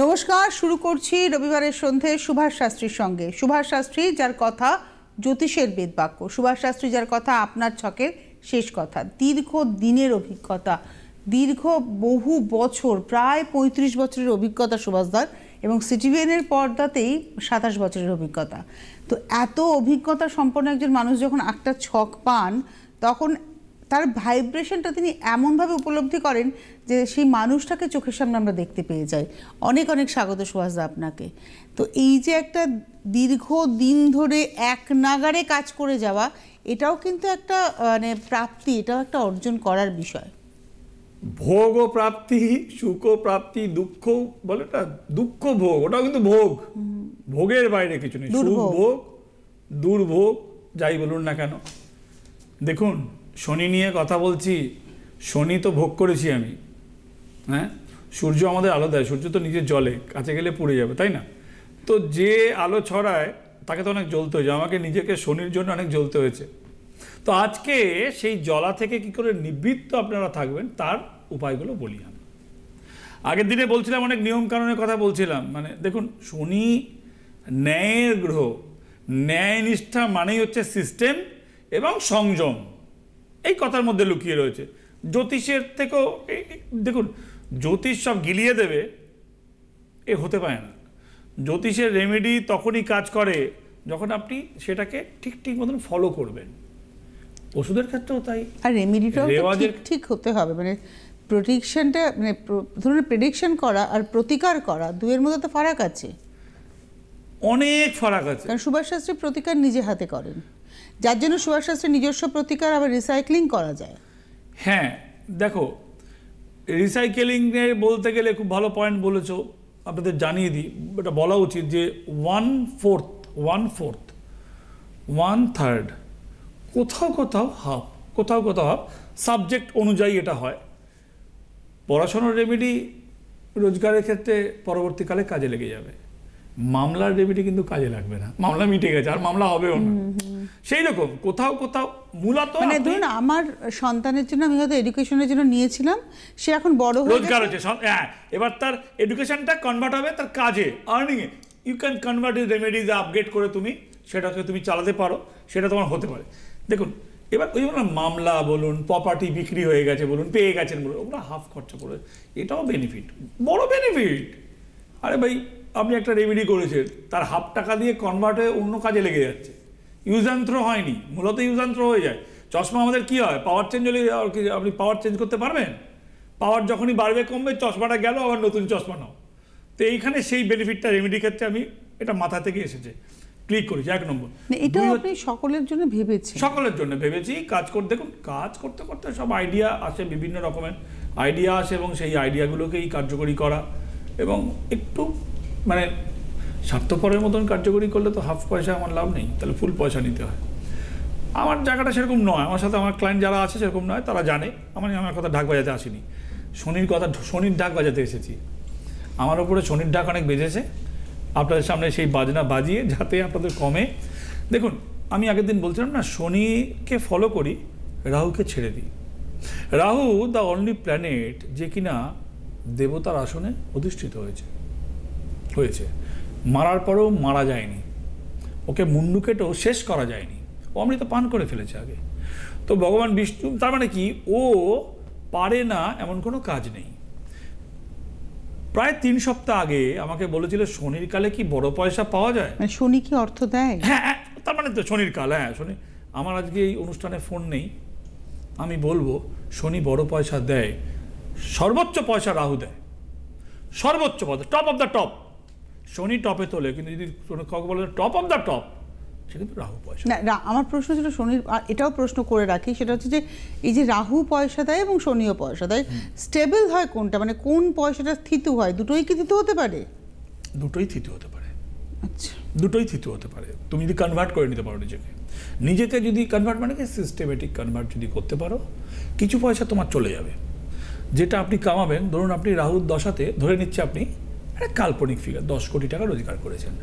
নমস্কার, শুরু করছি রবিবারের সন্ধে সুভাষ শাস্ত্রীর সঙ্গে। সুভাষ শাস্ত্রী যার কথা জ্যোতিষের বেদবাক্য, সুভাষ শাস্ত্রী যার কথা আপনার ছকের শেষ কথা, দীর্ঘ দিনের অভিজ্ঞতা, দীর্ঘ বহু বছর, প্রায় ৩৫ বছরের অভিজ্ঞতা সুভাষদার, এবং সিটিভিএনের পর্দাতেই ২৭ বছরের অভিজ্ঞতা। তো এত অভিজ্ঞতা সম্পন্ন একজন মানুষ যখন একটা ছক পান, তখন তার ভাইব্রেশনটা তিনি এমনভাবে উপলব্ধি করেন যে সেই মানুষটাকে চোখের সামনে আমরা দেখতে পেয়ে যাই। অনেক অনেক স্বাগত সুভাষদা আপনাকে। তো এই যে একটা দীর্ঘ দিন ধরে এক নাগাড়ে কাজ করে যাওয়া, এটাও কিন্তু একটা মানে প্রাপ্তি, এটাও একটা অর্জন করার বিষয়। ভোগ ও প্রাপ্তি, সুখ ও প্রাপ্তি, দুঃখ বলে না, দুঃখ ভোগ, ওটাও কিন্তু ভোগ, ভোগের বাইরে কিছু নেই। সুখ ভোগ, দুর্ভোগ, যাই বলুন না কেন। দেখুন, শনি নিয়ে কথা বলছি, শনি তো ভোগ করেছি আমি। হ্যাঁ, সূর্য আমাদের আলো দেয়, সূর্য তো নিজের জলে, কাছে গেলে পুড়ে যাবে, তাই না? তো যে আলো ছড়ায় তাকে তো অনেক জ্বলতে হয়েছে, আমাকে নিজেকে শনির জন্য অনেক জ্বলতে হয়েছে। তো আজকে সেই জ্বলা থেকে কি করে নিবৃত্ত আপনারা থাকবেন তার উপায়গুলো বলি আমি। আগের দিনে বলছিলাম, অনেক নিয়মকানুনের কথা বলছিলাম। মানে দেখুন, শনি ন্যায়ের গ্রহ, ন্যায় নিষ্ঠা মানেই হচ্ছে সিস্টেম এবং সংযম, এই কথার মধ্যে লুকিয়ে রয়েছে। জ্যোতিষের থেকেও দেখুন, জ্যোতিষ সব গিলিয়ে দেবে এ হতে পারে না। জ্যোতিষের রেমেডি তখনই কাজ করে যখন আপনি সেটাকে ঠিক ঠিক মতন ফলো করবেন। ওষুধের ক্ষেত্রেও তাই। আর রেমেডিটাও ঠিক হতে হবে, মানে প্রেডিকশনটা, মানে ধরুন প্রেডিকশন করা আর প্রতিকার করা, দুয়ের মধ্যে তো ফারাক আছে, অনেক ফারাক আছে। কারণ সুভাষ শাস্ত্রী প্রতিকার নিজে হাতে করেন, যার জন্য সুভাষ শাস্ত্রীর নিজস্ব প্রতিকার আবার রিসাইক্লিং করা যায়। হ্যাঁ, দেখো, রিসাইকেলিং বলতে গেলে খুব ভালো পয়েন্ট বলেছো, আপনাদের জানিয়ে দিই, এটা বলা উচিত যে 1/4, 1/3, কোথাও কোথাও হাফ, কোথাও কোথাও হাফ, সাবজেক্ট অনুযায়ী এটা হয়। পড়াশোনার রেমেডি রোজগারের ক্ষেত্রে পরবর্তীকালে কাজে লেগে যাবে, মামলার রেমেডি কিন্তু কাজে লাগবে না, মামলা মিটে গেছে, আর মামলা হবেও না। সেই রকম কোথাও কোথাও মূলত মানে ধরুন আমার সন্তানের জন্য আমি হয়তো এডুকেশনের জন্য নিয়েছিলাম, সে এখন বড় হয়ে রোজগার হচ্ছে, হ্যাঁ, এবার তার এডুকেশনটা কনভার্ট হবে তার কাজে, আর্নিং এ। You can convert is remedies upgrade করে তুমি সেটাকে তুমি চালাতে পারো, সেটা তোমার হতে পারে। দেখুন, এবার ওই জন্য মামলা বলুন, প্রপার্টি বিক্রি হয়ে গেছে বলুন, পেয়ে গেছেন বলুন, ওগুলো হাফ খরচা করে, এটাও বেনিফিট, বড় বেনিফিট। আরে ভাই, আপনি একটা রেমেডি করেছেন, তার হাফ টাকা দিয়ে কনভার্ট হয়ে অন্য কাজে লেগে যাচ্ছে, ইউজ অ্যান্ড থ্রো হয়নি, মূলত ইউজ অ্যান্ড থ্রো হয়ে যায়। চশমা আমাদের কি হয়, পাওয়ার চেঞ্জ হলে আপনি পাওয়ার চেঞ্জ করতে পারবেন? পাওয়ার যখনই বাড়বে কমবে, চশমাটা গেল, আবার নতুন চশমা নাও। তো এইখানে সেই বেনিফিটটা রেমেডি ক্ষেত্রে আমি এটা মাথা থেকে এসেছে, ক্লিক করেছি 1 নম্বর। এটাও আপনি সকলের জন্য ভেবেছি? সকলের জন্য ভেবেছি। কাজ করতে, দেখুন, কাজ করতে করতে সব আইডিয়া আসে, বিভিন্ন রকমের আইডিয়া আসে, এবং সেই আইডিয়াগুলোকেই কার্যকরী করা, এবং একটু মানে স্বার্থপরের মতন কার্যকরী করলে তো হাফ পয়সা আমার লাভ নেই, তাহলে ফুল পয়সা নিতে হয়। আমার জায়গাটা সেরকম নয়, আমার সাথে আমার ক্লায়েন্ট যারা আছে সেরকম নয়, তারা জানে আমার কথা ঢাক বাজাতে আসিনি, শনির কথা, শনির ঢাক বাজাতে এসেছি। আমার ওপরে শনির ঢাক অনেক বেজেছে, আপনাদের সামনে সেই বাজনা বাজিয়ে যাতে আপনাদের কমে। দেখুন, আমি আগের দিন বলছিলাম না, শনিকে ফলো করি, রাহুকে ছেড়ে দিই। রাহু দ্য অনলি প্ল্যানেট যে কিনা দেবতার আসনে অধিষ্ঠিত হয়েছে, মারার পরেও মারা যায়নি, ওকে মুন্ডু কেটেও শেষ করা যায়নি, ও অমৃত পান করে ফেলেছে আগে। তো ভগবান বিষ্ণু, তার মানে কি, ও পারে না এমন কোনো কাজ নেই। প্রায় 3 সপ্তাহ আগে আমাকে বলেছিল, শনির কালে কি বড় পয়সা পাওয়া যায়? শনি কি অর্থ দেয়? হ্যাঁ, তার মানে তো শনির কাল, হ্যাঁ শনি। আমার আজকে এই অনুষ্ঠানে ফোন নেই, আমি বলবো শনি বড় পয়সা দেয়, সর্বোচ্চ পয়সা রাহু দেয়, সর্বোচ্চ পয়সা, টপ অফ দ্য টপ। শনি টপে তোলে, কিন্তু যদি কাউকে বলে টপ অফ দ্য টপ, সে কিন্তু রাহু পয়সা না। আমার প্রশ্ন ছিল শনির, এটাও প্রশ্ন করে রাখি, সেটা হচ্ছে যে এই যে রাহু পয়সা দেয় এবং শনিও পয়সা দেয়, স্টেবল হয় কোনটা, মানে কোন পয়সাটা স্থিত হয়? দুটোই কি স্থিত হতে পারে? দুটোই স্থিত হতে পারে। আচ্ছা, দুটোই স্থিত হতে পারে, তুমি যদি কনভার্ট করে নিতে পারো নিজেকে যদি কনভার্ট, মানে কি সিস্টেমেটিক কনভার্ট যদি করতে পারো, কিছু পয়সা তোমার চলে যাবে, যেটা আপনি কামাবেন। ধরুন আপনি রাহুর দশাতে, ধরে নিচ্ছে আপনি একটা কাল্পনিক ফিগার 10 কোটি টাকা রোজগার করেছেন,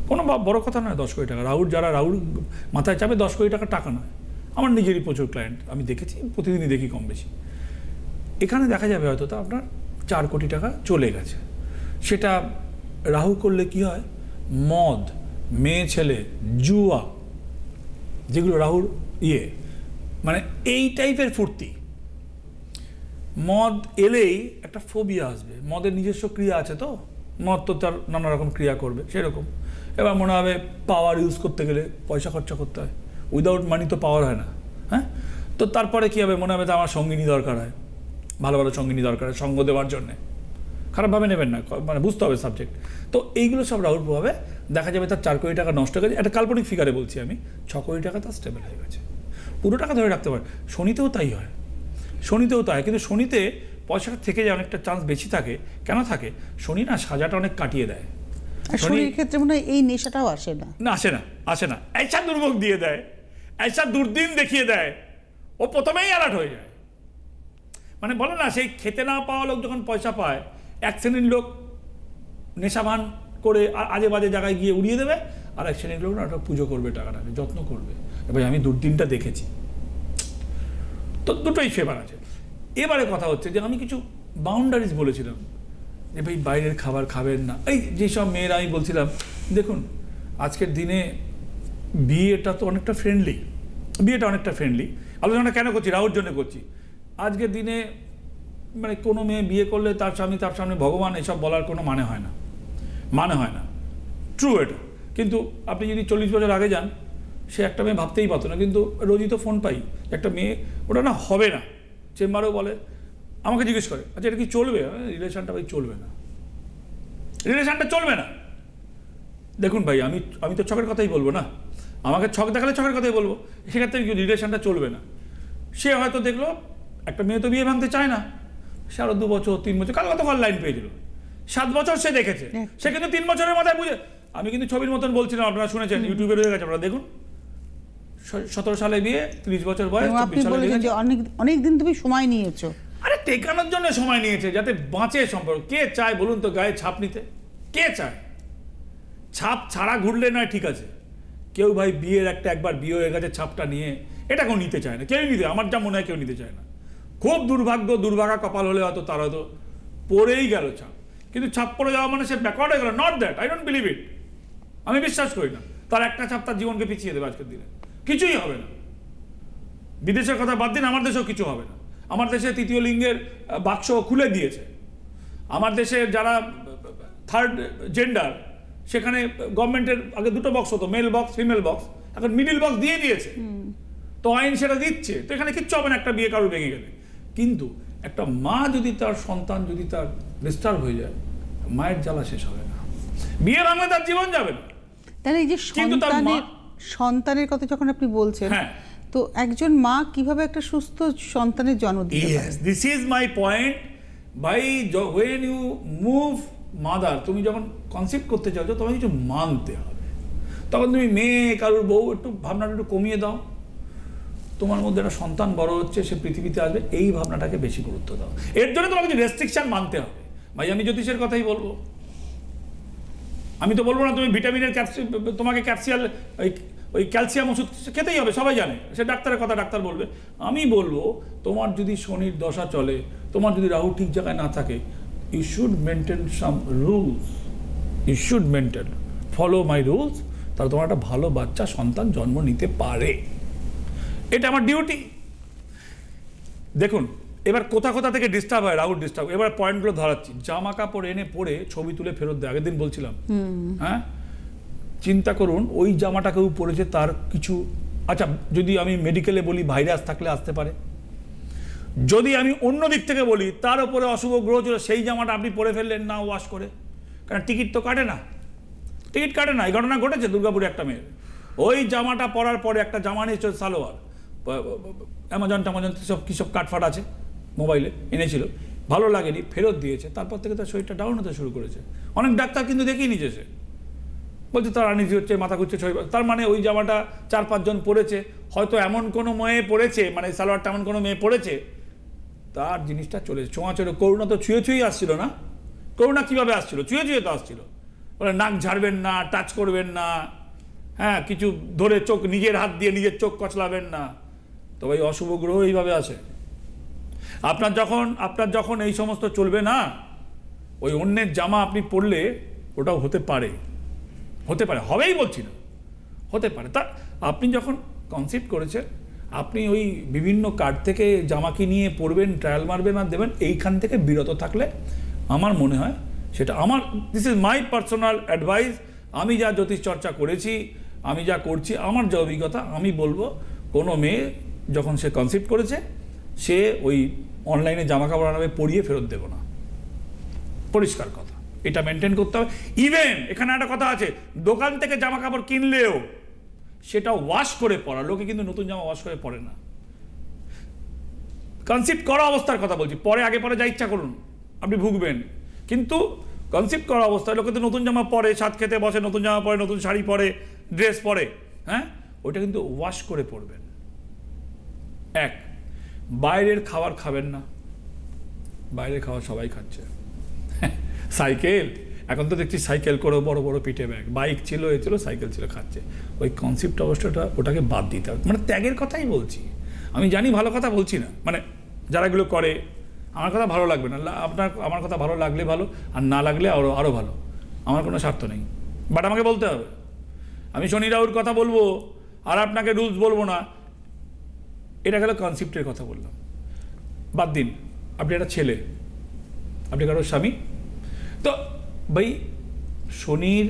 কোনো বড় কথা নয় 10 কোটি টাকা। রাহুর মাথায় চাপে 10 কোটি টাকা নয়। আমার নিজেরই প্রচুর ক্লায়েন্ট আমি দেখেছি, প্রতিদিনই দেখি কম বেশি। এখানে দেখা যাবে হয়তো তা আপনার 4 কোটি টাকা চলে গেছে, সেটা রাহু করলে কি হয়, মদ, মেয়ে ছেলে, জুয়া, যেগুলো রাহুর মানে এই টাইপের ফুর্তি। মদ এলেই একটা ফোবিয়া আসবে, মদের নিজস্ব ক্রিয়া আছে, তো মদ তো তার নানা রকম ক্রিয়া করবে, সেরকম এবার মনে হবে পাওয়ার ইউজ করতে গেলে পয়সা খরচা করতে হয়, উইদাউট মানি তো পাওয়ার হয় না। হ্যাঁ, তো তারপরে কী হবে, মনে হবে তো আমার সঙ্গিনী দরকার হয়, ভালো ভালো সঙ্গিনী দরকার হয় সঙ্গ দেওয়ার জন্যে। খারাপভাবে নেবেন না, মানে বুঝতে হবে সাবজেক্ট। তো এইগুলো সব রাহুর প্রভাবে দেখা যাবে তার 4 কোটি টাকা নষ্ট হয়ে গেছে, একটা কাল্পনিক ফিগারে বলছি আমি, 6 কোটি টাকা তার স্টেবল হয়ে গেছে, পুরো টাকা ধরে রাখতে পারে। শনিতেও তাই হয়, শনিতেও তাই, কিন্তু শনিতে পয়সাটা থেকে যায় অনেকটা চান্স বেশি থাকে। কেন থাকে, শনি না সাজাটা অনেক কাটিয়ে দেয়। শনির ক্ষেত্রে মনে হয় এই নেশাটাও আসে না, আসে না, ऐसा দুর্ভোগ দিয়ে দেয়, ऐसा দুর্দিন দেখিয়ে দেয়, ও প্রথমেই অ্যালার্ট হয়ে যায়। মানে বলে না, সেই খেতে না পাওয়া লোক যখন পয়সা পায়, এক শ্রেণীর লোক নেশাভান করে আজে বাজে জায়গায় গিয়ে উড়িয়ে দেবে, আর এক শ্রেণীর লোক না একটা পুজো করবে, টাকাটাকে যত্ন করবে। এবার আমি দুর্দিনটা দেখেছি, তো দুটোই ফেভার আছে। এবারে কথা হচ্ছে যে আমি কিছু বাউন্ডারিজ বলেছিলাম যে ভাই বাইরের খাবার খাবেন না। এই যেসব মেয়েরা আমি বলছিলাম, দেখুন আজকের দিনে বিয়েটা তো অনেকটা ফ্রেন্ডলি, আলোচনা কেন করছি, রাহুর জন্য করছি। আজকের দিনে মানে কোনো মেয়ে বিয়ে করলে তার স্বামী তার সামনে ভগবান এসব বলার কোনো মানে হয় না, ট্রু এটা। কিন্তু আপনি যদি 40 বছর আগে যান, সে একটা মেয়ে ভাবতেই পারতো না, কিন্তু রোজই তো ফোন পাই, একটা মেয়ে ওটা না হবে না, চেম্বারেও বলে, আমাকে জিজ্ঞেস করে, আচ্ছা এটা কি চলবে, রিলেশনটা ভাই চলবে না। দেখুন ভাই, আমি তো ছকের কথাই বলবো না, আমাকে ছক দেখালে ছকের কথাই বলবো, সেক্ষেত্রে রিলেশনটা চলবে না। সে হয়তো দেখলো একটা মেয়ে তো বিয়ে ভাঙতে চায় না, সে আরো 2 বছর 3 বছর, কাল গতকাল লাইন পেয়েছিল, 7 বছর সে দেখেছে, সে কিন্তু 3 বছরের মাথায় বুঝে। আমি কিন্তু ছবির মতন বলছিলাম, আপনারা শুনেছেন, ইউটিউবে রয়ে গেছে, আপনারা দেখুন। 17 সালে বিয়ে, 30 বছর বয়স, আপনি বলেছেন যে অনেক দিন তুমি সময় নিয়েছো। আরে টেকানোর জন্য সময় নিয়েছে, যাতে বাঁচে সম্পর্ক। কে চায় বলুন তো গায়ে ছাপ নিতে, কে চায়? ছাপ ছাড়া ঘুরলে নয়, ঠিক আছে, কেউ ভাই বিয়ের একবার বিয়ে হয়ে গেছে ছাপটা নিয়ে, এটা কেউ নিতে চায় না, কেউই নিতে, আমার যা মনে হয় কেউ নিতে চায় না। খুব দুর্ভাগা কপাল হলে হয়তো তারা হয়তো পড়েই গেল ছাপ, কিন্তু ছাপ পড়ে যাওয়া মানে সে ব্যাকওয়ার্ড হয়ে গেল, not that, I don't believe it. আমি বিশ্বাস করি না তার একটা ছাপ তার জীবনকে পিছিয়ে দেবে আজকের দিনে, কিছুই হবে না। বিদেশের কথা বাদ দিন, আমার দেশেও কিছু হবে না। আমার দেশে 3য় লিঙ্গের বাক্স খুলে দিয়েছে। আমার দেশে যারা 3rd জেন্ডার, সেখানে গভর্নমেন্টের আগে 2টো বক্স হতো, মেল বক্স ফিমেল বক্স, এখন মিডিল বক্স দিয়ে দিয়েছে, তো আইন সেটা দিচ্ছে, তো এখানে কিচ্ছু হবে না একটা বিয়ে কারো ভেঙে গেলে। কিন্তু একটা মা যদি তার সন্তান যদি তার ডিস্টার্ব হয়ে যায়, মায়ের জ্বালা শেষ হবে না, বিয়ে ভাঙলে তার জীবন যাবে না। তাহলে এই যে সন্তানের কথা যখন আপনি বলছেন, হ্যাঁ, তো একজন মা কিভাবে একটা সুস্থ সন্তানের জন্ম দিতে পারে? দিস ইজ মাই পয়েন্ট ভাই। when you move মাদার, তুমি যখন কনসেপ্ট করতে চাও তোমাকে কিছু মানতে হবে। তখন তুমি মেয়ে কারোর বউ একটু ভাবনাটা একটু কমিয়ে দাও, তোমার মধ্যে একটা সন্তান বড় হচ্ছে, সে পৃথিবীতে আসবে, এই ভাবনাটাকে বেশি গুরুত্ব দাও। এর জন্য তোমাকে কিছু রেস্ট্রিকশন মানতে হবে। ভাই আমি জ্যোতিষের কথাই বলবো, আমি তো বলবো না তুমি ভিটামিনের তোমাকে ওই ক্যালসিয়াম ওষুধ খেতেই হবে, সবাই জানে, সে ডাক্তারের কথা ডাক্তার বলবে। আমি বলবো তোমার যদি শনির দশা চলে, তোমার যদি রাহু ঠিক জায়গায় না থাকে, you should maintain some rules, follow my rules, তাহলে তোমার একটা ভালো বাচ্চা সন্তান জন্ম নিতে পারে, এটা আমার ডিউটি। দেখুন এবার কোথা থেকে ডিস্টার্ব হয়, রাহুর ডিস্টার্ব। এবার পয়েন্টগুলো ধরাচ্ছি। জামা কাপড় এনে পরে ছবি তুলে ফেরত দেয়, আগের দিন বলছিলাম। হ্যাঁ, চিন্তা করুন ওই জামাটা কেউ পরেছে, তার কিছু, আচ্ছা যদি আমি মেডিকেলে বলি ভাইরাস থাকলে আসতে পারে, যদি আমি অন্য দিক থেকে বলি তার উপরে অশুভ গ্রহ ছিল, সেই জামাটা আপনি পরে ফেললেন না ওয়াশ করে, কারণ টিকিট তো কাটে না। এই ঘটনা ঘটেছে দুর্গাপুরে একটা মেয়ের। ওই জামাটা পরার পরে একটা জামা নিয়েছিল সালোয়ার, অ্যামাজন সব কী সব কাটফাট আছে, মোবাইলে এনেছিল, ভালো লাগেনি, ফেরত দিয়েছে। তারপর থেকে তার শরীরটা ডাউন হতে শুরু করেছে। অনেক ডাক্তার কিন্তু দেখিয়ে নিয়েছে, সে বলছে তার আনিজি হচ্ছে, মাথা ঘুরছে, শরীর। তার মানে ওই জামাটা 4-5 জন পরেছে, হয়তো এমন কোনো মেয়ে পড়েছে, মানে সালোয়ারটা এমন কোনো মেয়ে পড়েছে, তার জিনিসটা চলেছে। ছোঁয়াচলে করোনা তো ছুঁয়ে আসছিল না, করোনা কীভাবে আসছিল, ছুঁয়ে তো আসছিল। বলে নাক ঝাড়বেন না, টাচ করবেন না, হ্যাঁ, কিছু ধরে চোখ নিজের হাত দিয়ে নিজের চোখ কচলাবেন না। তো ভাই অশুভ গ্রহ এইভাবে আসে। আপনার যখন এই সমস্ত চলবে না, ওই অন্যের জামা আপনি পরলে ওটাও হতে পারে, হবেই বলছি না, হতে পারে। তা আপনি যখন কনসেপ্ট করেছেন, আপনি ওই বিভিন্ন কার্ড থেকে জামা কিনিয়ে পরবেন, ট্রায়াল মারবেন আর দেবেন, এইখান থেকে বিরত থাকলে আমার মনে হয় সেটা আমার, this is my personal advice. আমি যা জ্যোতিষ চর্চা করেছি, আমি যা করছি, আমার যা অভিজ্ঞতা, আমি বলবো কোনো মেয়ে যখন সে কনসেপ্ট করেছে, সে ওই অনলাইনে জামা কাপড় আনাবে পরিয়ে ফেরত দেবো না, পরিষ্কার কথা, এটা মেনটেন করতে হবে। ইভেন এখানে একটা কথা আছে, দোকান থেকে জামা কাপড় কিনলেও সেটা ওয়াশ করে পরা, লোকে কিন্তু নতুন জামা ওয়াশ করে পরে না। কনসেপ্ট করা অবস্থার কথা বলছি, পরে আগে পরে যা ইচ্ছা করুন, আপনি ভুগবেন, কিন্তু কনসেপ্ট করা অবস্থায় লোকে তো নতুন জামা পরে, ছাদ খেতে বসে, নতুন জামা পরে, নতুন শাড়ি পরে, ড্রেস পরে, হ্যাঁ, ওইটা কিন্তু ওয়াশ করে পরবেন। এক, বাইরের খাবার খাবেন না, বাইরের খাবার সবাই খাচ্ছে। সাইকেল, এখন তো দেখছি সাইকেল করে বড় বড় পিঠে ব্যাগ, বাইক ছিল, এ ছিল, সাইকেল ছিল, খাচ্ছে। ওই কনসেপ্ট অবস্থাটা ওটাকে বাদ দিতে হবে, মানে ত্যাগের কথাই বলছি। আমি জানি ভালো কথা বলছি না, মানে যারা এগুলো করে, আমার কথা ভালো লাগবে না, আমার কথা ভালো লাগলে ভালো, আর না লাগলে আরও ভালো, আমার কোনো স্বার্থ নেই, বাট আমাকে বলতে হবে। আমি শনি রাহুর কথা বলবো আর আপনাকে রুলস বলবো না, এটা গেল কনসেপ্টের কথা বললাম। বাদ দিন, আপনি একটা ছেলে, আপনি কারোর স্বামী, তো ভাই শনির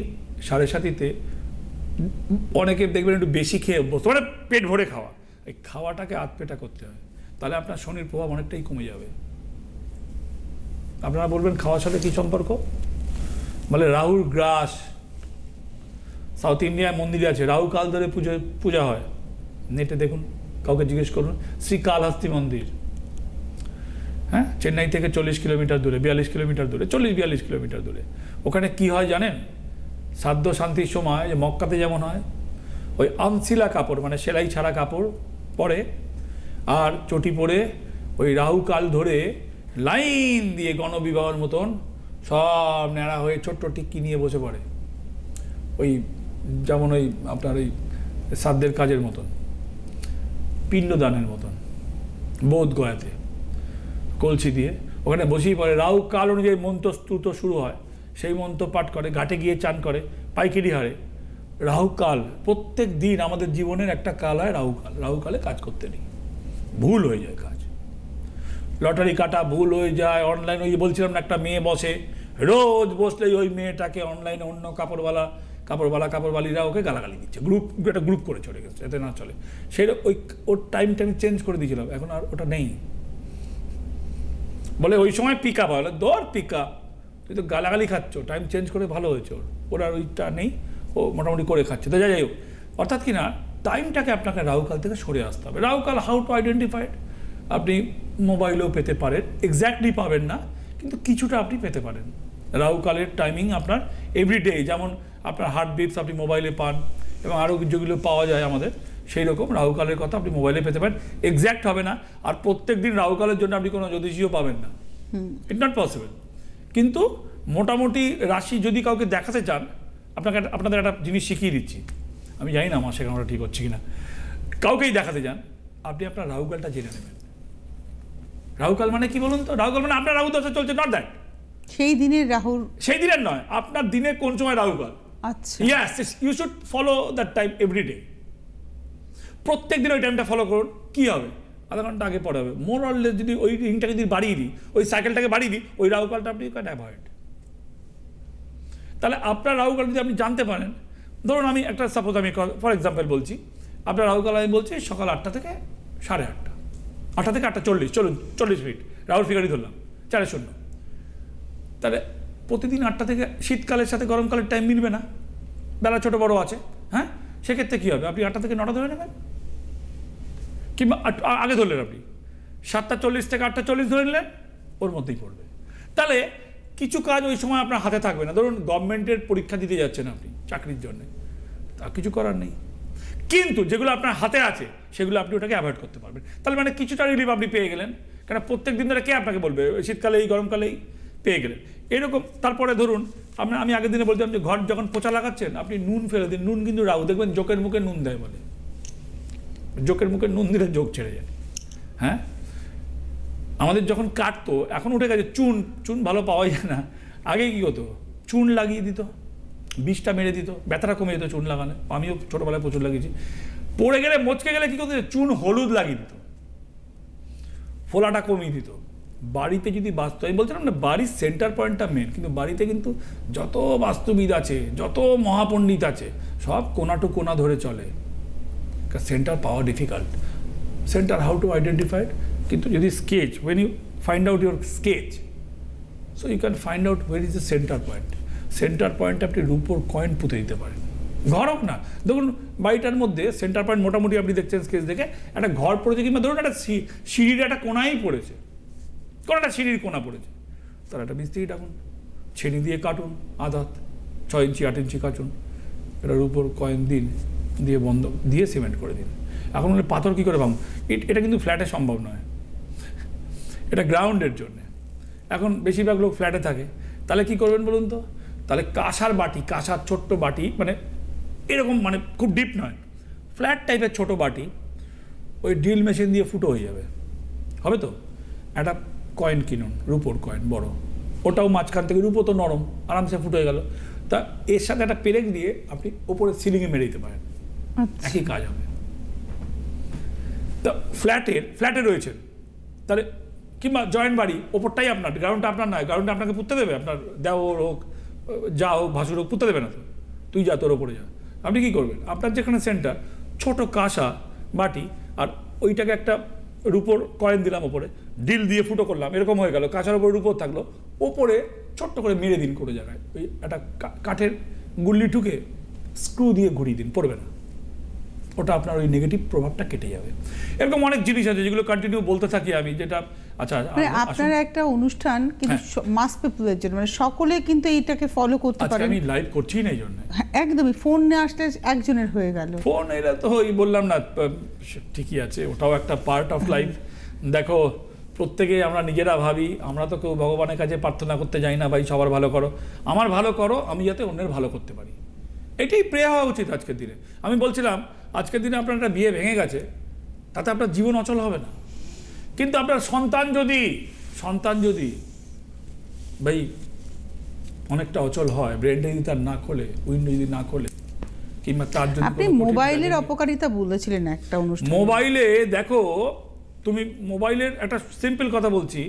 7.5-তে অনেকে দেখবেন একটু বেশি খেয়ে অভ্যস্ত, মানে পেট ভরে খাওয়া, এই খাওয়াটাকে আধপেটা করতে হয়, তাহলে আপনার শনির প্রভাব অনেকটাই কমে যাবে। আপনারা বলবেন খাওয়ার সাথে কি সম্পর্ক, বলে রাহুর গ্রাস, সাউথ ইন্ডিয়ায় মন্দিরে আছে, রাহু কাল ধরে পূজা হয়, নেটে দেখুন, কাউকে জিজ্ঞেস করুন, শ্রীকালহস্তি মন্দির, হ্যাঁ, চেন্নাই থেকে 40 কিলোমিটার দূরে, 42 কিলোমিটার দূরে, 40-42 কিলোমিটার দূরে। ওখানে কি হয় জানেন, সাধ্য শান্তির সময় যে মক্কাতে যেমন হয়, ওই আনসিলা কাপড়, মানে সেলাই ছাড়া কাপড় পরে, আর চটি পরে ওই রাহু কাল ধরে লাইন দিয়ে গণবিবাহের মতন সব ন্যাড়া হয়ে ছোট্ট টিক্কি নিয়ে বসে পড়ে, ওই যেমন ওই আপনার ওই সাধ্যের কাজের মতন, পিণ্ডদানের মতন, বোধ গয়াতে কলসি দিয়ে ওখানে বসেই পড়ে। রাহু কাল অনুযায়ী মন্ত্র স্তুত শুরু হয়, সেই মন্ত্র পাঠ করে, ঘাটে গিয়ে চান করে পাইকারি হারে। রাহু কাল প্রত্যেক দিন আমাদের জীবনের একটা কাল হয় রাহু কাল, রাহু কালে কাজ করতে নেই, ভুল হয়ে যায় কাজ, লটারি কাটা ভুল হয়ে যায়। অনলাইন ওই বলছিলাম না, একটা মেয়ে বসে, রোজ বসলেই ওই মেয়েটাকে অনলাইনে অন্য কাপড়বালিরা ওকে গালাগালি দিচ্ছে, একটা গ্রুপ করে চলে গেছে, এতে না চলে। সেই ওর টাইমটা আমি চেঞ্জ করে দিয়েছিলাম, এখন আর ওটা নেই। বলে ওই সময় পিকা বলে, দর পিকা, তুই তো গালাগালি খাচ্ছ, টাইম চেঞ্জ করে ভালো হয়েছে, ওর আর ওইটা নেই, ও মোটামুটি করে খাচ্ছে। তো যাই হোক, অর্থাৎ কি না, টাইমটাকে আপনাকে রাহুকাল থেকে সরে আসতে হবে। রাহুকাল হাউ টু আইডেন্টিফাইড, আপনি মোবাইলেও পেতে পারেন, এক্স্যাক্টলি পাবেন না, কিন্তু কিছুটা আপনি পেতে পারেন। রাহুকালের টাইমিং আপনার এভরিডে, যেমন আপনার হার্ট বিটস আপনি মোবাইলে পান, এবং আরও যেগুলো পাওয়া যায় আমাদের, সেই রকম রাহুকালের কথা আপনি মোবাইলে পেতে পারেন। এক্স্যাক্ট হবে না, আর প্রত্যেক দিন রাহুকালের জন্য আপনি কোনো জ্যোতিষীও পাবেন না, ইট নট পসিবল। কিন্তু মোটামুটি রাশি যদি কাউকে দেখাতে চান, আপনাদের একটা জিনিস শিখিয়ে দিচ্ছি, আমি জানি না আমার শেখানোটা ঠিক হচ্ছে কিনা, কাউকেই দেখাতে যান, আপনি আপনার রাহুকালটা জেনে নেবেন। রাহুকাল মানে কি বলুন তো, রাহুকাল মানে আপনার রাহু দশা চলছে, নট দ্যাট সেই দিনের রাহুর, সেই দিনের নয়, আপনার দিনে কোন সময় রাহুকাল। আচ্ছা, yes, you should follow that time everyday. প্রত্যেক দিন ওই টাইমটা ফলো করুন, কি হবে, আধা ঘন্টা আগে পরে হবে, মোর অর লেস। যদি ওই রিংটাকে যদি বাড়িয়ে দিই, ওই সাইকেলটাকে বাড়িয়ে দিই, ওই রাহুকালটা আপনি ক্যান অ্যাভয়েড। তাহলে আপনার রাহুকাল যদি আপনি জানতে পারেন, ধরুন আমি একটা সাপোজ আমি ফর এক্সাম্পল বলছি, আপনার রাহুকাল আমি বলছি সকাল 8টা থেকে 8:30, 8টা থেকে 8:40, চলুন 40 মিনিট, রাহুল ফিগারই ধরলাম 4:00। তাহলে প্রতিদিন 8টা থেকে, শীতকালের সাথে গরমকালের টাইম মিলবে না, বেলা ছোটো বড়ো আছে, হ্যাঁ, সেক্ষেত্রে কী হবে, আপনি 8টা থেকে 9টা ধরে নেবেন, কিংবা আগে ধরলেন আপনি 7:40 থেকে 8:40 ধরে নিলেন, ওর মধ্যেই পড়বে। তাহলে কিছু কাজ ওই সময় আপনার হাতে থাকবে না, ধরুন গভর্নমেন্টের পরীক্ষা দিতে যাচ্ছেন আপনি চাকরির জন্য, তা কিছু করার নেই, কিন্তু যেগুলো আপনার হাতে আছে সেগুলো আপনি ওটাকে অ্যাভয়েড করতে পারবেন। তাহলে মানে কিছুটা রিলিফ আপনি পেয়ে গেলেন, কেন প্রত্যেক দিন ধরে কে আপনাকে বলবে, শীতকালেই গরমকালেই পেয়ে গেলেন এরকম। তারপরে ধরুন আমি আগের দিনে বলছিলাম যে ঘর যখন পোঁচা লাগাচ্ছেন, আপনি নুন ফেলে দিন, নুন কিন্তু রাহু, দেখবেন জোকের মুখে নুন দেয় বলে, জোকের মুখে নুন দিলে জোক ছেড়ে যায়। হ্যাঁ, আমাদের যখন কাটতো, এখন উঠে গেছে চুন ভালো পাওয়া যায় না, আগে কি হতো, চুন লাগিয়ে দিত, বিষটা মেরে দিত, ব্যথাটা কমে যেত চুন লাগালে। আমিও ছোটবেলায় প্রচুর লাগিয়েছি। পড়ে গেলে মচকে গেলে কি করতো, চুন হলুদ লাগিয়ে দিত, ফোলাটা কমিয়ে দিত। বাড়িতে যদি বাস্তু, আমি বলছিলাম না বাড়ির সেন্টার পয়েন্টটা মেন, কিন্তু বাড়িতে কিন্তু যত বাস্তুবিদ আছে, যত মহাপণ্ডিত আছে, সব কোনা টু কোনা ধরে চলে। সেন্টার পাওয়া difficult. Centre how to identified, কিন্তু যদি sketch, when you find out your sketch, so you can find out where is the centre point. Centre পয়েন্টে আপনি রূপোর কয়েন পুঁতে দিতে পারেন। ঘর হোক না, দেখুন বাড়িটার মধ্যে সেন্টার পয়েন্ট মোটামুটি আপনি দেখছেন স্কেচ দেখে, একটা ঘর পড়েছে, কিংবা ধরুন একটা সিঁড়ির একটা কোনাই পড়েছে, কোনো একটা সিঁড়ির কোনা পড়েছে, তার একটা মিস্ত্রি ডাকুন, ছেনি দিয়ে কাটুন, আধাত 6 ইঞ্চি 8 ইঞ্চি কাটুন, এটা রূপোর কয়েন দিন, দিয়ে বন্ধ দিয়ে সিমেন্ট করে দিন। এখন বলে পাথর কী করে পাবো, এটা কিন্তু ফ্ল্যাটে সম্ভব নয়, এটা গ্রাউন্ডের জন্যে। এখন বেশিরভাগ লোক ফ্ল্যাটে থাকে, তাহলে কি করবেন বলুন তো? তাহলে কাঁসার বাটি, কাঁসার ছোট্ট বাটি, মানে এরকম, মানে খুব ডিপ নয়, ফ্ল্যাট টাইপের ছোট বাটি, ওই ড্রিল মেশিন দিয়ে ফুটো হয়ে যাবে, হবে তো? একটা কয়েন কিনুন, রূপোর কয়েন বড়, ওটাও মাঝখান থেকে, রূপো তো নরম, আরামসে ফুটো হয়ে গেল। তা এর সাথে একটা পেরেক দিয়ে আপনি ওপরে সিলিংয়ে মেরে দিতে পারেন, একই কাজ হবে। তা ফ্ল্যাটে রয়েছেন, তাহলে কিংবা জয়েন্ট বাড়ি, ওপরটাই আপনার, গ্রাউন্ডটা আপনার নয়, গ্রাউন্ডটা আপনাকে পুঁততে দেবে, আপনার দেওর হোক, যা হোক, ভাসুর হোক, পুঁততে দেবে না তো, তুই যা, তোর ওপরে যা। আপনি কী করবেন, আপনার যেখানে সেন্টার, ছোট কাঁসা বাটি, আর ওইটাকে একটা রূপোর কয়েন দিলাম ওপরে, ডিল দিয়ে ফুটো করলাম, এরকম হয়ে গেল, কাঁচার ওপরে রূপোর থাকলো, ওপরে ছোট্ট করে মেরে দিন কোনো জায়গায়, ওই একটা কাঠের গুল্লি ঠুকে স্ক্রু দিয়ে ঘুরিয়ে দিন, পড়বে না, ওটা আপনার ওই নেগেটিভ প্রভাবটা কেটে যাবে। এরকম অনেক জিনিস আছে যেগুলো কন্টিনিউ বলতে থাকি আমি, যেটা আচ্ছা আপনার একটা অনুষ্ঠান কিন্তু মাস পিপলের জন্য, মানে সকলে কিন্তু এইটাকে ফলো করতে পারে। আমি লাইভ করছি না এই জন্য, একদমই ফোন নিয়ে আসলে একজনের হয়ে গেল, ফোন এরা তো ওই বললাম না, ঠিকই আছে, ওটাও একটা পার্ট অফ লাইফ। দেখো, প্রত্যেকে আমরা নিজেরা ভাবি, আমরা তো কেউ ভগবানের কাছে প্রার্থনা করতে যাই না, ভাই সবার ভালো করো, আমার ভালো করো, আমি যাতে অন্যের ভালো করতে পারি, এটাই প্রে হওয়া উচিত আজকের দিনে। আমি বলছিলাম আজকের দিনে আপনার একটা বিয়ে ভেঙে গেছে, তাতে আপনার জীবন অচল হবে না, কিন্তু আপনার সন্তান যদি ভাই অনেকটা অচল হয়, ব্রেনটা যদি তার না খোলে, উইন্ডো যদি না খোলে, কিংবা তার জন্য আপনি মোবাইলের অপকারিতা বলেছিলেন একটা অনুষ্ঠান। মোবাইলে দেখো, তুমি মোবাইলের একটা সিম্পল কথা বলছি,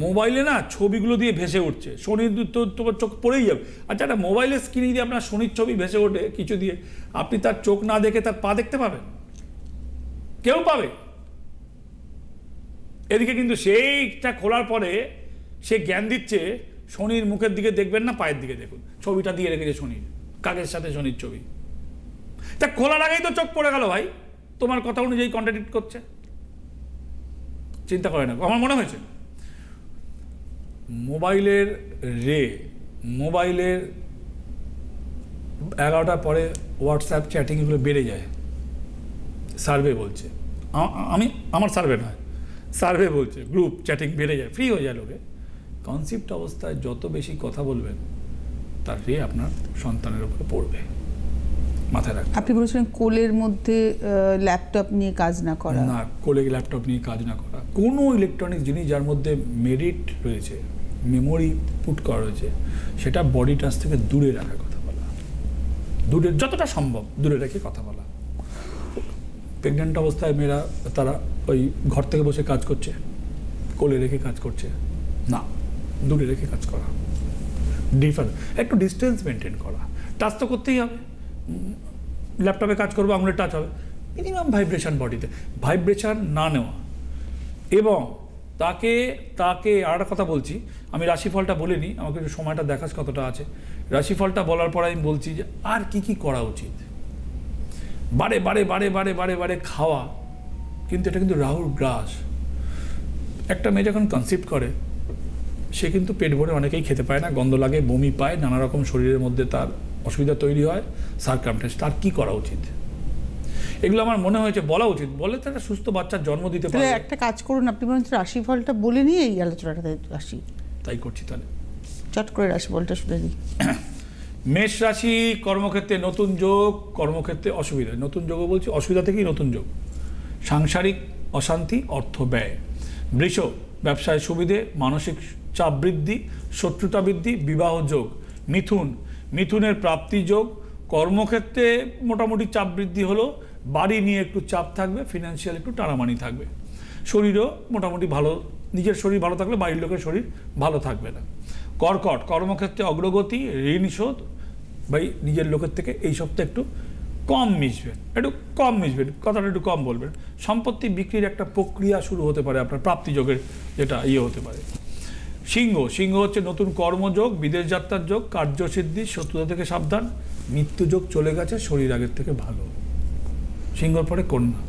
মোবাইলে না ছবিগুলো দিয়ে ভেসে উঠছে, শনির তো তোমার চোখ পড়েই যাবে। আচ্ছা, একটা মোবাইলের স্ক্রিনে দিয়ে আপনার শনির ছবি ভেসে ওঠে কিছু দিয়ে, আপনি তার চোখ না দেখে তার পা দেখতে পাবেন? কেউ পাবে? এদিকে কিন্তু সেইটা খোলার পরে সে জ্ঞান দিচ্ছে, শনির মুখের দিকে দেখবেন না, পায়ের দিকে দেখুন, ছবিটা দিয়ে রেখেছে শনির, কাকের সাথে শনির ছবি। তা খোলার আগেই তো চোখ পড়ে গেল ভাই, তোমার কথা অনুযায়ী কন্ট্রাডিক্ট করছে। চিন্তা করে না, আমার মনে হয়েছে মোবাইলের 11টার পরে হোয়াটসঅ্যাপ চ্যাটিং এগুলো বেড়ে যায়, সার্ভে বলছে, আমার সার্ভে নয়, সার্ভে বলছে গ্রুপ চ্যাটিং বেড়ে যায়, ফ্রি হয়ে যায় লোকে। কনসেপ্ট অবস্থায় যত বেশি কথা বলবেন, তার আপনার সন্তানের উপরে পড়বে, মাথায় রাখবেন। আপনি বলেছিলেন কোলের মধ্যে ল্যাপটপ নিয়ে কাজ না করা, না, কোলে ল্যাপটপ নিয়ে কাজ না করা, কোনো ইলেকট্রনিক্স জিনিস যার মধ্যে মেরিট রয়েছে, মেমোরি পুট করা রয়েছে, সেটা বডি টাচ থেকে দূরে রাখার কথা বলা, দূরে যতটা সম্ভব দূরে রেখে কথা বলা। প্রেগনেন্ট অবস্থায় মেয়েরা তারা ওই ঘর থেকে বসে কাজ করছে, কোলে রেখে কাজ করছে না, দূরে রেখে কাজ করা, একটু ডিস্টেন্স মেনটেন করা। টাচ তো করতেই হবে, ল্যাপটপে কাজ করবো, আঙুলের টাচ হবে, মিনিমাম ভাইব্রেশন বডিতে, ভাইব্রেশন না নেওয়া। এবং তাকে আর একটা কথা বলছি, আমি রাশিফলটা বলিনি, আমাকে একটু সময়টা দেখাস কতটা আছে। রাশিফলটা বলার পর আমি বলছি যে আর কি করা উচিত। বারে বারে বারে বারে বারে বারে খাওয়া, কিন্তু এটা কিন্তু রাহুর গ্রাস। একটা মেয়ে যখন কনসিপ্ট করে, সে কিন্তু পেট ভরে অনেকেই খেতে পায় না, গন্ধ লাগে, বমি পায়, নানা রকম শরীরের মধ্যে তার অসুবিধা তৈরি হয়, সার্কামস্ট্যান্স। তার কি করা উচিত, এগুলো আমার মনে হয়েছে বলা উচিত, বলে তো একটা সুস্থ বাচ্চার জন্ম দিতে পারে। একটা কাজ করুন, আপনি বলুন রাশিফলটা বলে নিয়ে এই আলোচনাটাতে আসি। তাই করছি, তাহলে চট করে রাশিফলটা শুনে দিই। মেষ রাশি, কর্মক্ষেত্রে নতুন যোগ, কর্মক্ষেত্রে অসুবিধা, নতুন যোগও বলছি, অসুবিধা থেকেই নতুন যোগ, সাংসারিক অশান্তি, অর্থ ব্যয়, বৃষ, ব্যবসায় সুবিধে, মানসিক চাপ বৃদ্ধি, শত্রুতা বৃদ্ধি, বিবাহ যোগ। মিথুন, মিথুনের প্রাপ্তি যোগ, কর্মক্ষেত্রে মোটামুটি চাপ বৃদ্ধি হলো, বাড়ি নিয়ে একটু চাপ থাকবে, ফিনান্সিয়াল একটু টানামানি থাকবে। শরীরও মোটামুটি ভালো, নিজের শরীর ভালো থাকলে বাড়ির লোকের শরীর ভালো থাকবে না। কর্কট, কর্মক্ষেত্রে অগ্রগতি, ঋণ শোধ, ভাই নিজের লোকের থেকে এই সপ্তাহে একটু কম মিশবেন, কথাটা একটু কম বলবেন। সম্পত্তি বিক্রির একটা প্রক্রিয়া শুরু হতে পারে আপনার প্রাপ্তিযোগের, যেটা হতে পারে। সিংহ, সিংহ হচ্ছে নতুন কর্মযোগ, বিদেশ যাত্রার যোগ, কার্যসিদ্ধি, শত্রুতা থেকে সাবধান, মৃত্যুযোগ চলে গেছে, শরীর আগের থেকে ভালো। সিংহর পরে কন্যা,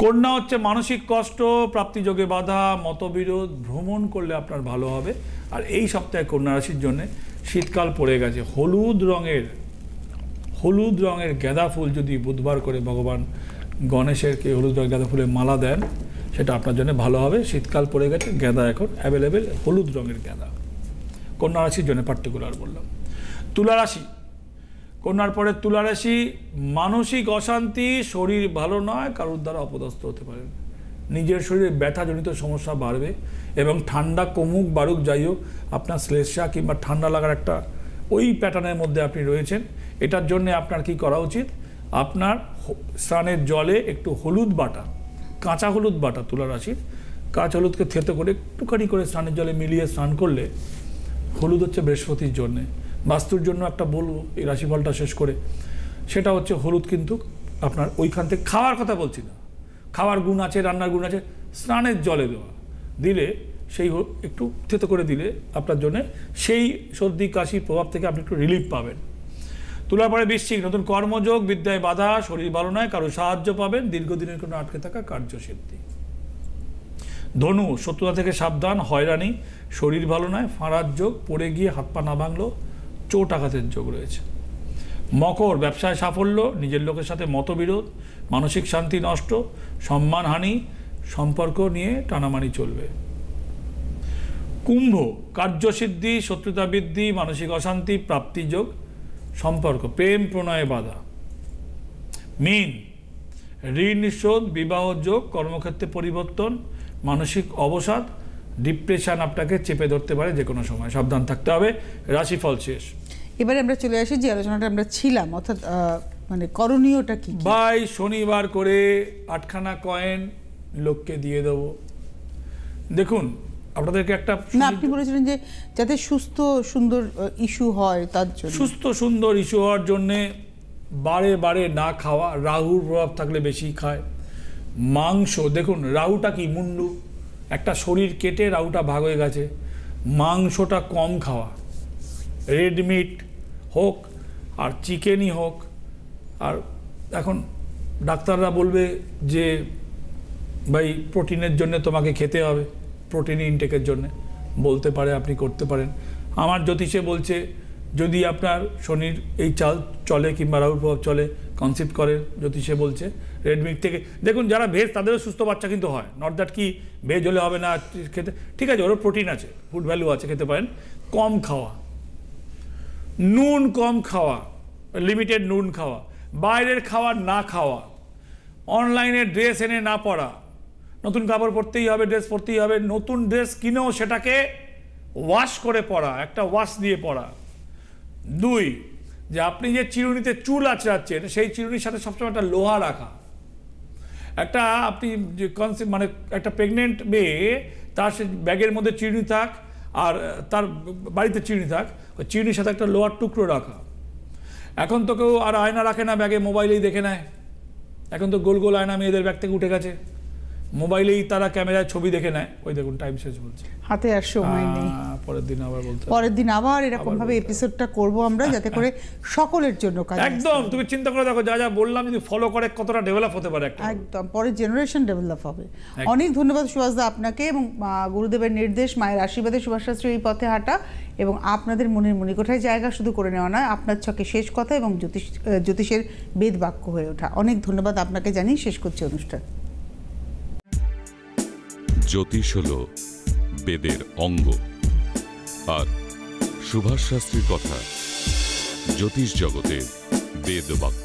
কন্যা হচ্ছে মানসিক কষ্ট, প্রাপ্তিযোগে বাধা, মতবিরোধ, ভ্রমণ করলে আপনার ভালো হবে। আর এই সপ্তাহে কন্যা রাশির জন্য শীতকাল পড়ে গেছে, হলুদ রঙের গাঁদা ফুল যদি বুধবার করে ভগবান গণেশেরকে হলুদ রঙের গাঁদা ফুলের মালা দেন, সেটা আপনার জন্য ভালো হবে। শীতকাল পড়ে গেছে, গাঁদা এখন অ্যাভেলেবেল, হলুদ রঙের গাঁদা। কন্যা রাশির জন্য পার্টিকুলার বললাম। তুলা রাশি, কন্যার পরে তুলা রাশি, মানসিক অশান্তি, শরীর ভালো নয়, কারোর দ্বারা অপদস্থ হতে পারেন, নিজের শরীরে ব্যথাজনিত সমস্যা বাড়বে এবং ঠান্ডা কমুক বাড়ুক যাই হোক, আপনার শ্লেষা কিংবা ঠান্ডা লাগার একটা ওই প্যাটার্নের মধ্যে আপনি রয়েছেন। এটার জন্য আপনার কি করা উচিত? আপনার স্নানের জলে একটু হলুদ বাটা, কাঁচা হলুদ বাটা, তুলা রাশির কাঁচা হলুদকে থেতো করে একটুখানি করে স্নানের জলে মিলিয়ে স্নান করলে, হলুদ হচ্ছে বৃহস্পতির জন্যে, বাস্তুর জন্য একটা বলবো এই রাশিফলটা শেষ করে, সেটা হচ্ছে হলুদ কিন্তু আপনার ওইখান থেকে খাওয়ার কথা বলছি না, খাওয়ার গুণ আছে, রান্নার গুণ আছে, স্নানের জলে দেওয়া দিলে সেই একটু থেতো করে দিলে আপনার জন্য সেই সর্দি কাশির প্রভাব থেকে আপনি একটু রিলিফ পাবেন। তুলার পরে বৃশ্চিক, নতুন কর্মযোগ, বিদ্যায় বাধা, শরীর ভালো নয়, কারো সাহায্য পাবেন, দীর্ঘদিনের কোনো আটকে থাকা কার্যসিদ্ধি। ধনু, শত্রুতা থেকে সাবধান, হয়রানি, শরীর ভালো নয়, ফাঁড়ার যোগ, পড়ে গিয়ে হাত পা না ভাঙলো, চোট আঘাতের যোগ রয়েছে। মকর, ব্যবসায় সাফল্য, নিজের লোকের সাথে মতবিরোধ, মানসিক শান্তি নষ্ট, সম্মানহানি, সম্পর্ক নিয়ে টানামানি চলবে। কুম্ভ, কার্যসিদ্ধি, শত্রুতা বৃদ্ধি, মানসিক অশান্তি, প্রাপ্তিযোগ, সম্পর্ক, প্রেম প্রণয়ে বাধা। মীন, ঋণ শোধ, বিবাহ যোগ, কর্মক্ষেত্রে পরিবর্তন, মানসিক অবসাদ, ডিপ্রেশন আপনাকে চেপে ধরতে পারে যে কোনো সময়, সাবধান থাকতে হবে। রাশিফল শেষ। এবারে আমরা চলে আসি যে আলোচনাটা আমরা ছিলাম, অর্থাৎ মানে করণীয়টা কি? ভাই শনিবার করে 8খানা কয়েন লোককে দিয়ে দেবো। দেখুন আপনাদেরকে একটা, না আপনি বলেছিলেন যে যাতে সুস্থ সুন্দর ইস্যু হয়, তার জন্য সুস্থ সুন্দর ইস্যু হওয়ার জন্যে বারে বারে না খাওয়া, রাহুর প্রভাব থাকলে বেশি খায়। মাংস, দেখুন রাহুটা কি মুন্ডু, একটা শরীর কেটে রাহুটা ভাগ হয়ে গেছে, মাংসটা কম খাওয়া, রেড মিট হোক আর চিকেনই হোক। আর এখন ডাক্তাররা বলবে যে ভাই প্রোটিনের জন্য তোমাকে খেতে হবে, প্রোটিন ইনটেকের জন্য বলতে পারে, আপনি করতে পারেন। আমার জ্যোতিষে বলছে যদি আপনার শনির এই চাল চলে কিংবা রাহুর প্রভাব চলে, কনসিভ করে, জ্যোতিষে বলছে রেড মিট থেকে। দেখুন যারা ভেজ তাদেরও সুস্থ বাচ্চা কিন্তু হয়, নট দ্যাট কি ভেজ হলে হবে না খেতে, ঠিক আছে, ওরও প্রোটিন আছে, ফুড ভ্যালু আছে, খেতে পারেন। কম খাওয়া, নুন কম খাওয়া, লিমিটেড নুন খাওয়া, বাইরের খাবার না খাওয়া, অনলাইনে ড্রেস এনে না পরা, নতুন কাপড় পরতেই হবে, ড্রেস পরতেই হবে, নতুন ড্রেস কিনেও সেটাকে ওয়াশ করে পরা, একটা ওয়াশ দিয়ে পরা। 2, যে আপনি যে চিরুনিতে চুল আঁচড়াচ্ছেন সেই চিরুনির সাথে সবসময় একটা লোহা রাখা। একটা আপনি যে কনসেপ্ট, মানে একটা প্রেগনেন্ট মেয়ে তার সে ব্যাগের মধ্যে চিরুনি থাক আর তার বাড়িতে চিরুনি থাক, ওই চিরুনির সাথে একটা লোহার টুকরো রাখা। এখন তো কেউ আর আয়না রাখে না ব্যাগে, মোবাইলেই দেখে নেয়। এখন তো গোল গোল আয়না মেয়েদের ব্যাগ থেকে উঠে গেছে, মোবাইলেই তারা ক্যামেরায় ছবি দেখে নেয়। ওই দেখুন টাইম শেষ বলছে, হাতে আর সময় নেই, পরের দিন আবার বলতে, পরের দিন আবার এরকম ভাবে এপিসোডটা করব আমরা, যাতে করে সকলের জন্য কাজ। একদম তুমি চিন্তা করে দেখো, যা যা বললাম যদি ফলো করে কতটা ডেভেলপ হতে পারে একটা, একদম পরের জেনারেশন ডেভেলপ হবে। অনেক ধন্যবাদ সুভাষদা আপনাকে, এবং গুরুদেবের নির্দেশ, মায়ের আশীর্বাদে সুভাষ শাস্ত্রী এই পথে হাঁটা এবং আপনাদের মনের মণিকোঠায় জায়গা শুধু করে নেওয়া নয়, আপনার ছকে শেষ কথা এবং জ্যোতিষের বেদ বাক্য হয়ে ওঠা। অনেক ধন্যবাদ আপনাকে জানিয়ে শেষ করছি অনুষ্ঠান। জ্যোতিষ হল বেদের অঙ্গ, আর সুভাষ শাস্ত্রীর কথা জ্যোতিষ জগতের বেদ বাক্য।